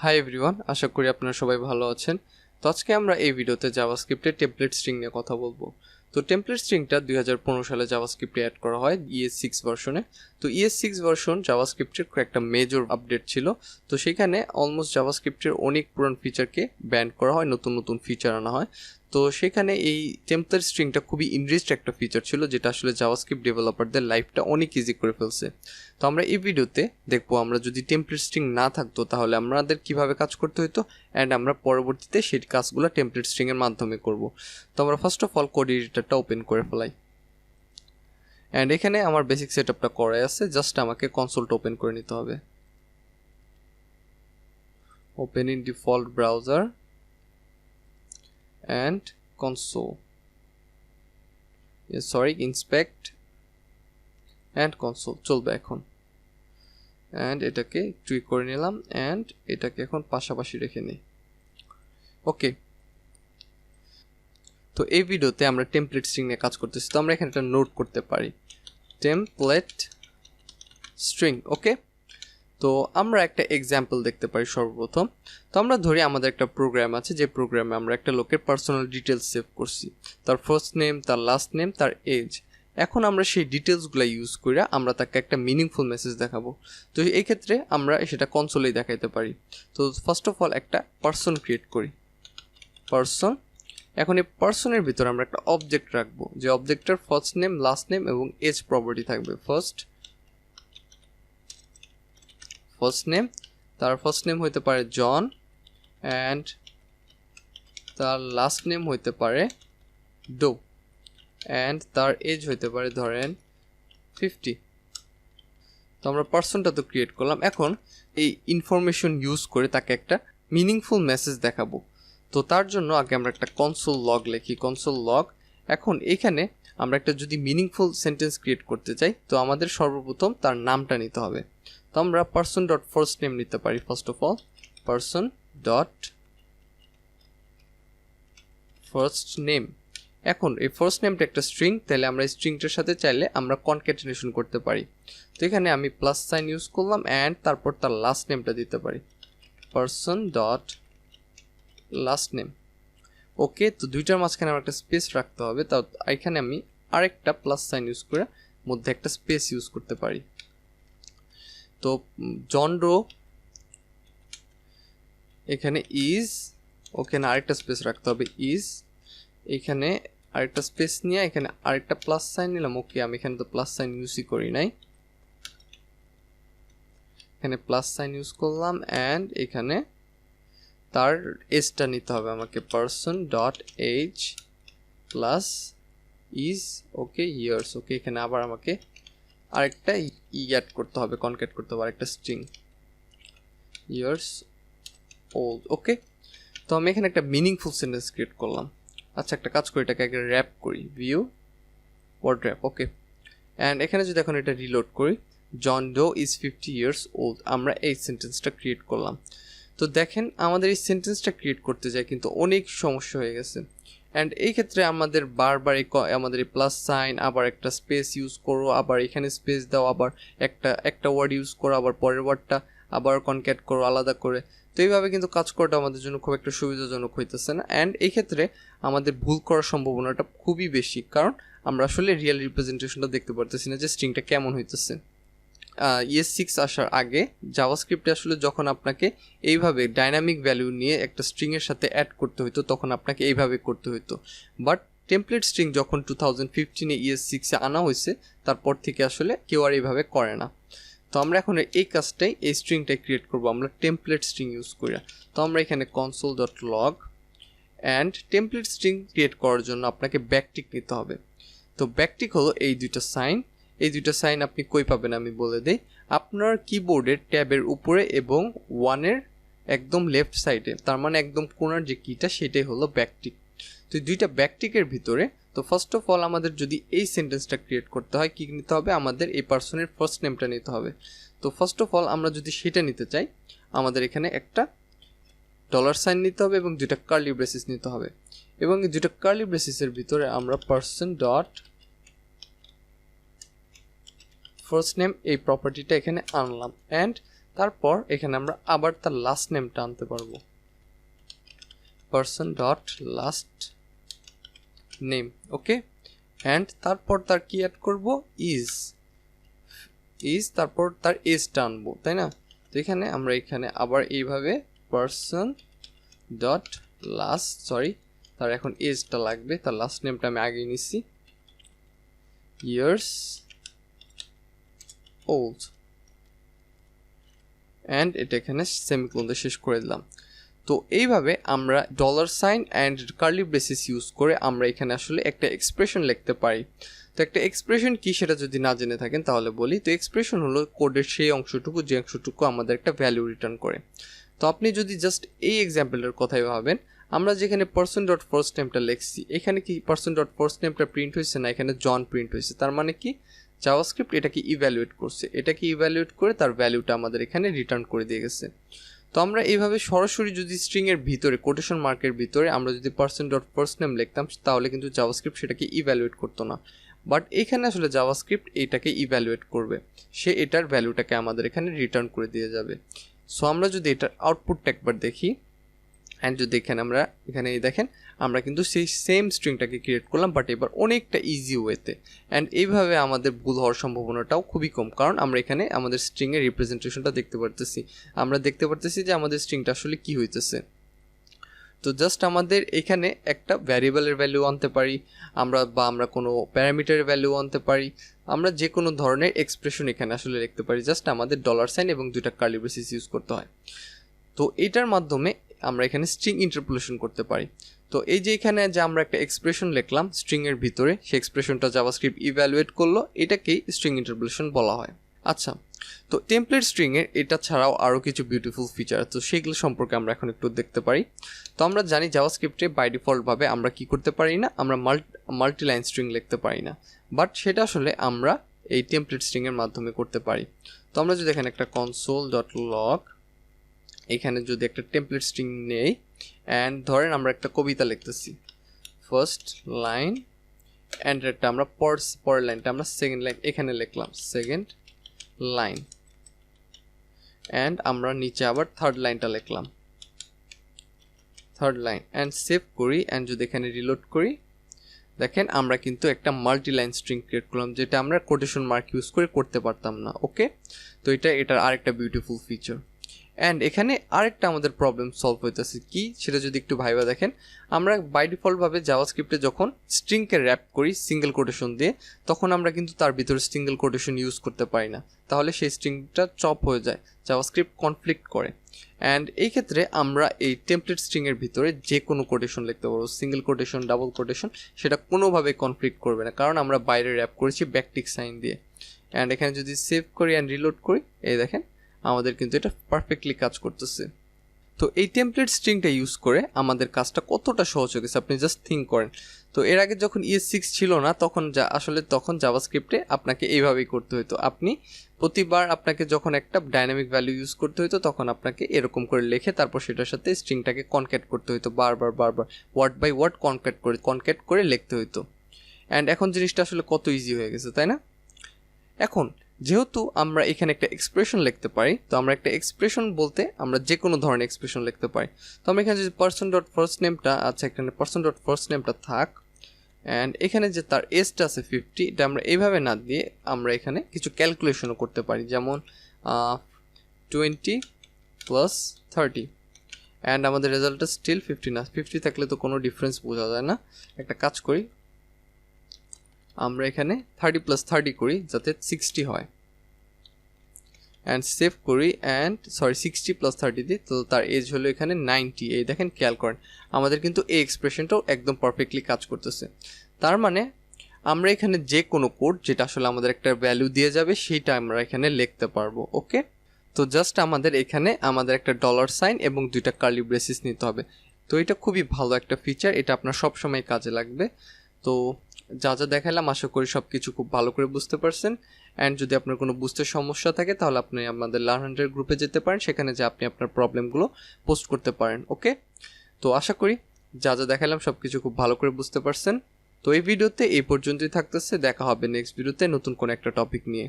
Hi everyone, আশা করি আপনারা সবাই ভালো আছেন। তো আজকে আমরা এই ভিডিওতে জাভাস্ক্রিপ্টের টেমপ্লেট স্ট্রিং নিয়ে কথা বলবো। তো টেমপ্লেট স্ট্রিংটা 2015 সালে জাভাস্ক্রিপ্টে অ্যাড করা হয় ES6 ভার্সনে। তো ES6 ভার্সন জাভাস্ক্রিপ্টের একটা মেজর আপডেট ছিল। তো সেখানে অলমোস্ট জাভাস্ক্রিপ্টের অনেক পুরান ফিচারকে ব্যান করা হয়, নতুন নতুন ফিচার আনা হয়। তো সেখানে এই টেমপ্লেট স্ট্রিংটা খুবই ইনরিচড একটা ফিচার ছিল, যেটা আসলে জাভাস্ক্রিপ্ট ডেভেলপারদের লাইফটা অনেক ইজি করে ফেলছে। তো আমরা এই ভিডিওতে দেখবো আমরা যদি টেমপ্লেট স্ট্রিং না থাকতো তাহলে আমাদের কিভাবে কাজ করতে হতো, অ্যান্ড আমরা পরবর্তীতে সেই কাজগুলো টেমপ্লেট স্ট্রিংয়ের মাধ্যমে করব। তো আমরা ফার্স্ট অফ অল কোড এডিটরটা ওপেন করে ফেলাই, অ্যান্ড এখানে আমার বেসিক সেটআপটা করাই আছে, জাস্ট আমাকে কনসোলটা ওপেন করে নিতে হবে। Open in default browser and console, inspect and console চলবে এখন। অ্যান্ড এটাকে একটু করে নিলাম, অ্যান্ড এটাকে এখন পাশাপাশি রেখে নিই। ওকে, তো এই ভিডিওতে আমরা টেমপ্লেট স্ট্রিং নিয়ে কাজ করতেছি। তো আমরা এখানে একটা নোট করতে পারি, টেমপ্লেট স্ট্রিং। ওকে, তো আমরা একটা এক্সাম্পল দেখতে পারি সর্বপ্রথম। তো আমরা ধরি আমাদের একটা প্রোগ্রাম আছে, যে প্রোগ্রামে আমরা একটা লোকের পার্সোনাল ডিটেলস সেভ করছি, তার ফার্স্ট নেম, তার লাস্ট নেম, তার এজ। এখন আমরা সেই ডিটেলসগুলো ইউজ করে আমরা তাকে একটা মিনিংফুল মেসেজ দেখাবো। তো এই ক্ষেত্রে আমরা সেটা কনসোলেই দেখাইতে পারি। তো ফার্স্ট অফ অল একটা পার্সন ক্রিয়েট করি, পার্সন। এখন এই পার্সনের ভিতরে আমরা একটা অবজেক্ট রাখবো, যে অবজেক্টটার ফার্স্ট নেম, লাস্ট নেম এবং এজ প্রপার্টি থাকবে। ফার্স্ট নেম, তার ফার্স্ট নেম হইতে পারে জন, অ্যান্ড তার লাস্ট নেম হইতে পারে ডো, অ্যান্ড তার এজ হইতে পারে ধরেন 50। তো আমরা পার্সনটা তো ক্রিয়েট করলাম। এখন এই ইনফরমেশন ইউজ করে তাকে একটা মিনিংফুল মেসেজ দেখাবো। তো তার জন্য আগে আমরা একটা কনসোল লগ লিখি, কনসোল লগ। এখন এখানে আমরা একটা যদি মিনিংফুল সেন্টেন্স ক্রিয়েট করতে চাই, তো আমাদের সর্বপ্রথম তার নামটা নিতে হবে। তো আমরা পার্সন ডট ফার্স্ট নেম নিতে পারি। First of all person dot first name. এখন এই ফার্স্ট নেমটা একটা স্ট্রিং, তাহলে আমরা এই স্ট্রিংটার সাথে চাইলে আমরা কনক্যাটিনেশন করতে পারি। তো এখানে আমি প্লাস সাইন ইউজ করলাম, অ্যান্ড তারপর তার লাস্ট নেমটা দিতে পারি, পার্সন ডট লাস্ট নেম। ওকে, তো দুইটার মাঝখানে আমার একটা স্পেস রাখতে হবে। তাও এখানে আমি আরেকটা প্লাস সাইন ইউজ করে মধ্যে একটা স্পেস ইউজ করতে পারি। তো জন ডো এখানে ইজ, ওখানে আরেকটা স্পেস রাখতে হবে ইজ, এখানে আরেকটা স্পেস নিয়ে এখানে আরেকটা প্লাস সাইন নিলাম। ওকে, আমি এখানে তো প্লাস সাইন ইউজই করি নাই, এখানে প্লাস সাইন ইউজ করলাম, অ্যান্ড এখানে তার এজটা নিতে হবে আমাকে, person dot age plus is, okay years. Okay, এখানে আবার আমাকে আরেকটা অ্যাড করতে হবে, কনক্যাট করতে হবে আরেকটা স্ট্রিং, ইয়ার্স ওল্ড। ওকে, তো আমি এখানে একটা মিনিংফুল সেন্টেন্স ক্রিয়েট করলাম। আচ্ছা, একটা কাজ করি, এটাকে আগে র্যাপ করি, view word wrap. Okay, and এখানে যদি এখন এটা রিলোড করি, John Doe is 50 years old, আমরা এই সেন্টেন্সটা ক্রিয়েট করলাম। তো দেখেন আমাদের এই সেন্টেন্সটা ক্রিয়েট করতে যায় কিন্তু অনেক সমস্যা হয়ে গেছে। অ্যান্ড এই ক্ষেত্রে আমাদের বারবার আমাদের এই প্লাস সাইন, আবার একটা স্পেস ইউজ করো, আবার এখানে স্পেস দাও, আবার একটা ওয়ার্ড ইউজ করো, আবার পরের ওয়ার্ডটা আবার কনক্যাট করো আলাদা করে। তো এইভাবে কিন্তু কাজ করাটা আমাদের জন্য খুব একটা সুবিধাজনক হইতেছে না, অ্যান্ড এই ক্ষেত্রে আমাদের ভুল করার সম্ভাবনাটা খুবই বেশি, কারণ আমরা আসলে রিয়েল রিপ্রেজেন্টেশনটা দেখতে পারতেছি না যে স্ট্রিংটা কেমন হইতেছে। ES6 আসার আগে জাভাস্ক্রিপ্টে আসলে যখন আপনাকে এইভাবে ডাইনামিক ভ্যালু নিয়ে একটা স্ট্রিংয়ের সাথে অ্যাড করতে হতো, তখন আপনাকে এইভাবে করতে হতো। বাট টেমপ্লেট স্ট্রিং যখন 2015-এ ES6-এ আনা হয়েছে, তারপর থেকে আসলে কেউ আর এইভাবে করে না। তো আমরা এখন এই কাজটাই, এই স্ট্রিংটাই ক্রিয়েট করবো আমরা টেমপ্লেট স্ট্রিং ইউজ করে। তো আমরা এখানে console dot log, and template string create করার জন্য আপনাকে ব্যাকটিক নিতে হবে। তো ব্যাকটিক হলো এই দুইটা সাইন। এই দুইটা সাইন আপনি কই পাবেন আমি বলে দিই, আপনার কিবোর্ডের ট্যাবের উপরে এবং ওয়ানের একদম লেফট সাইডে, তার মানে একদম কোনার যে কিটা সেটাই হলো ব্যাকটিক। তো দুইটা ব্যাকটিকের ভিতরে, তো ফার্স্ট অফ অল আমাদের যদি এই সেন্টেন্সটা ক্রিয়েট করতে হয়, কি নিতে হবে, আমাদের এই পার্সনের ফার্স্ট নেমটা নিতে হবে। তো ফার্স্ট অফ অল আমরা যদি সেটা নিতে চাই, আমাদের এখানে একটা ডলার সাইন নিতে হবে এবং দুইটা কার্লি ব্রেসিস নিতে হবে, এবং এই দুইটা কার্লি ব্রেসিসের ভিতরে আমরা পার্সন ডট ফার্স্ট নেম এই প্রপার্টিটা এখানে আনলাম, অ্যান্ড তারপর এখানে আমরা আবার তার লাস্ট নেমটা আনতে পারবো, person dot last name. Okay, and তারপর তার কি অ্যাড করব, ইজ তারপর তার এজটা আনবো, তাই না? তো এখানে আমরা এখানে আবার এইভাবে পারসন ডট লাস্ট, তার এখন এজটা লাগবে, তার লাস্ট নেমটা আমি আগে নিচ্ছি, ইয়ার্স ওল্ড, অ্যান্ড এটা এখানে সেমিকোলন দিয়ে শেষ করে দিলাম। তো এইভাবে আমরা dollar sign and curly braces use করে আমরা এখানে আসলে একটা এক্সপ্রেশন লিখতে পারি। তো একটা এক্সপ্রেশন কি সেটা যদি না জেনে থাকেন তাহলে বলি। তো এক্সপ্রেশন হলো কোডের সেই অংশটুকু যে অংশটুকু আমাদের একটা ভ্যালু রিটার্ন করে। তো আপনি যদি জাস্ট এই এক্সাম্পলটার কথাই ভাবেন, আমরা যেখানে পারসন ডট ফার্স্ট নেমটা লিখছি, এখানে কি পারসন ডট ফার্স্ট নেমটা প্রিন্ট হয়েছে না, এখানে জন প্রিন্ট হয়েছে। তার মানে কি জাভাস্ক্রিপ্ট এটাকে ইভ্যালুয়েট করছে, এটাকে ইভ্যালুয়েট করে তার ভ্যালুটা আমাদের এখানে রিটার্ন করে দিয়ে গেছে। তো আমরা এইভাবে সরাসরি যদি স্ট্রিংয়ের ভিতরে কোটেশন মার্কের ভিতরে আমরা যদি পারসন ডট ফার্স্ট নেম লিখতাম তাহলে কিন্তু জাভাস্ক্রিপ্ট সেটাকে ইভ্যালুয়েট করতো না। বাট এখানে আসলে জাভাস্ক্রিপ্ট এটাকে ইভ্যালুয়েট করবে, সে এটার ভ্যালুটাকে আমাদের এখানে রিটার্ন করে দিয়ে যাবে। সো আমরা যদি এটার আউটপুটটা একবার দেখি, অ্যান্ড যদি এখানে দেখেন আমরা কিন্তু সেই সেম স্ট্রিংটাকে ক্রিয়েট করলাম, বাট এবার অনেকটা ইজি ওয়েতে। অ্যান্ড এইভাবে আমাদের ভুল হওয়ার সম্ভাবনাটাও খুবই কম, কারণ আমরা এখানে আমাদের স্ট্রিংয়ের রিপ্রেজেন্টেশনটা দেখতে পারতেছি। আমরা দেখতে পারতেছি যে আমাদের স্ট্রিংটা আসলে কী হইতেছে। তো জাস্ট আমাদের এখানে একটা ভ্যারিয়েবলের ভ্যালু আনতে পারি আমরা কোনো প্যারামিটারের ভ্যালু আনতে পারি, আমরা যে কোনো ধরনের এক্সপ্রেশন এখানে আসলে লিখতে পারি। জাস্ট আমাদের ডলার সাইন এবং দুইটা কার্লি ব্রেসেস ইউজ করতে হয়। তো এটার মাধ্যমে আমরা এখানে স্ট্রিং ইন্টারপোলেশন করতে পারি। তো এই যে এখানে যে আমরা একটা এক্সপ্রেশন লিখলাম স্ট্রিংয়ের ভিতরে, সেই এক্সপ্রেশনটা জাভাস্ক্রিপ্ট ইভ্যালুয়েট করলো, এটাকেই স্ট্রিং ইন্টারপোলেশন বলা হয়। আচ্ছা, তো টেমপ্লেট স্ট্রিংয়ের এটা ছাড়াও আরও কিছু বিউটিফুল ফিচার, তো সেগুলো সম্পর্কে আমরা এখন একটু দেখতে পারি। তো আমরা জানি জাভাস্ক্রিপ্টে বাই ডিফল্টভাবে আমরা কি করতে পারি না, আমরা মাল্টিলাইন স্ট্রিং লিখতে পারি না, বাট সেটা আসলে আমরা এই টেমপ্লেট স্ট্রিংয়ের মাধ্যমে করতে পারি। তো আমরা যদি এখানে একটা কনসোল ডট লগ এখানে যদি একটা টেমপ্লেট স্ট্রিং নেই, অ্যান্ড ধরেন আমরা একটা কবিতা লিখতেছি, ফার্স্ট লাইন, অ্যান্ড একটা আমরা পরের লাইনটা আমরা সেকেন্ড লাইন এখানে লিখলাম, সেকেন্ড লাইন, অ্যান্ড আমরা নিচে আবার থার্ড লাইনটা লিখলাম, থার্ড লাইন, অ্যান্ড সেভ করি। অ্যান্ড যদি এখানে রিলোড করি, দেখেন আমরা কিন্তু একটা মাল্টি লাইন স্ট্রিং ক্রিয়েট করলাম, যেটা আমরা কোটেশন মার্ক ইউজ করে করতে পারতাম না। ওকে, তো এটার আরেকটা বিউটিফুল ফিচার। অ্যান্ড এখানে আরেকটা আমাদের প্রবলেম সলভ হইতেছে কি, সেটা যদি একটু ভাইবা দেখেন, আমরা বাই ডিফল্টভাবে জাভাস্ক্রিপ্টে যখন স্ট্রিংকে র্যাপ করি সিঙ্গেল কোটেশন দিয়ে, তখন আমরা কিন্তু তার ভিতরে সিঙ্গেল কোটেশন ইউজ করতে পারি না, তাহলে সেই স্ট্রিংটা চপ হয়ে যায়, জাভাস্ক্রিপ্ট কনফ্লিক্ট করে। অ্যান্ড এই ক্ষেত্রে আমরা এই টেমপ্লেট স্ট্রিংয়ের ভিতরে যে কোনো কোটেশন লিখতে পারবো, সিঙ্গেল কোটেশন, ডাবল কোটেশন, সেটা কোনোভাবে কনফ্লিক্ট করবে না, কারণ আমরা বাইরে র্যাপ করেছি ব্যাকটিক সাইন দিয়ে। অ্যান্ড এখানে যদি সেভ করি অ্যান্ড রিলোড করি, এই দেখেন আমাদের কিন্তু এটা পারফেক্টলি কাজ করতেছে। তো এই টেমপ্লেট স্ট্রিংটা ইউজ করে আমাদের কাজটা কতটা সহজ হয়ে গেছে আপনি জাস্ট থিঙ্ক করেন। তো এর আগে যখন ES6 ছিল না তখন তখন জাভাস্ক্রিপ্টে আপনাকে এইভাবেই করতে হতো, আপনি প্রতিবার আপনাকে যখন একটা ডাইনামিক ভ্যালু ইউজ করতে হতো তখন আপনাকে এরকম করে লিখে তারপর সেটার সাথে স্ট্রিংটাকে কনক্যাট করতে হতো, বারবার ওয়ার্ড বাই ওয়ার্ড কনক্যাট করে লিখতে হতো। অ্যান্ড এখন জিনিসটা আসলে কত ইজি হয়ে গেছে, তাই না? এখন যেহেতু আমরা এখানে একটা এক্সপ্রেশন লিখতে পারি, তো আমরা একটা এক্সপ্রেশন বলতে আমরা যে কোনো ধরনের এক্সপ্রেশন লিখতে পারি। তো আমরা এখানে যদি পারসন ডট ফার্স্ট নেমটা, আচ্ছা এখানে পারসন ডট ফার্স্ট নেমটা থাক, অ্যান্ড এখানে যে তার এজটা আছে 50, এটা আমরা এইভাবে না দিয়ে আমরা এখানে কিছু ক্যালকুলেশনও করতে পারি, যেমন 20 + 30, অ্যান্ড আমাদের রেজাল্টটা স্টিল 50 না, 50 থাকলে তো কোনো ডিফারেন্স বোঝা যায় না। একটা কাজ করি, আমরা এখানে 30 + 30 করি যাতে 60 হয়, অ্যান্ড সেভ করি, অ্যান্ড 60 + 30 দিই, তো তার এজ হলো এখানে 90। এই দেখেন খেয়াল করেন আমাদের কিন্তু এই এক্সপ্রেশনটাও একদম পারফেক্টলি কাজ করতেছে। তার মানে আমরা এখানে যে কোনো কোড যেটা আসলে আমাদের একটা ভ্যালু দিয়ে যাবে সেইটা আমরা এখানে লিখতে পারবো। ওকে, তো জাস্ট আমাদের এখানে আমাদের একটা ডলার সাইন এবং দুইটা কার্লি ব্রেসেস নিতে হবে। তো এটা খুবই ভালো একটা ফিচার, এটা আপনার সবসময় কাজে লাগবে। তো যা দেখালাম আশা করি সব কিছু খুব ভালো করে বুঝতে পারছেন। অ্যান্ড যদি আপনার কোনো বুঝতে সমস্যা থাকে তাহলে আপনি আমাদের লার্নার গ্রুপে যেতে পারেন, সেখানে যে আপনি আপনার প্রবলেমগুলো পোস্ট করতে পারেন। ওকে, তো আশা করি যা দেখালাম সব কিছু খুব ভালো করে বুঝতে পারছেন। তো এই ভিডিওতে এই পর্যন্তই থাকতেছে, দেখা হবে নেক্সট ভিডিওতে নতুন কোনো একটা টপিক নিয়ে।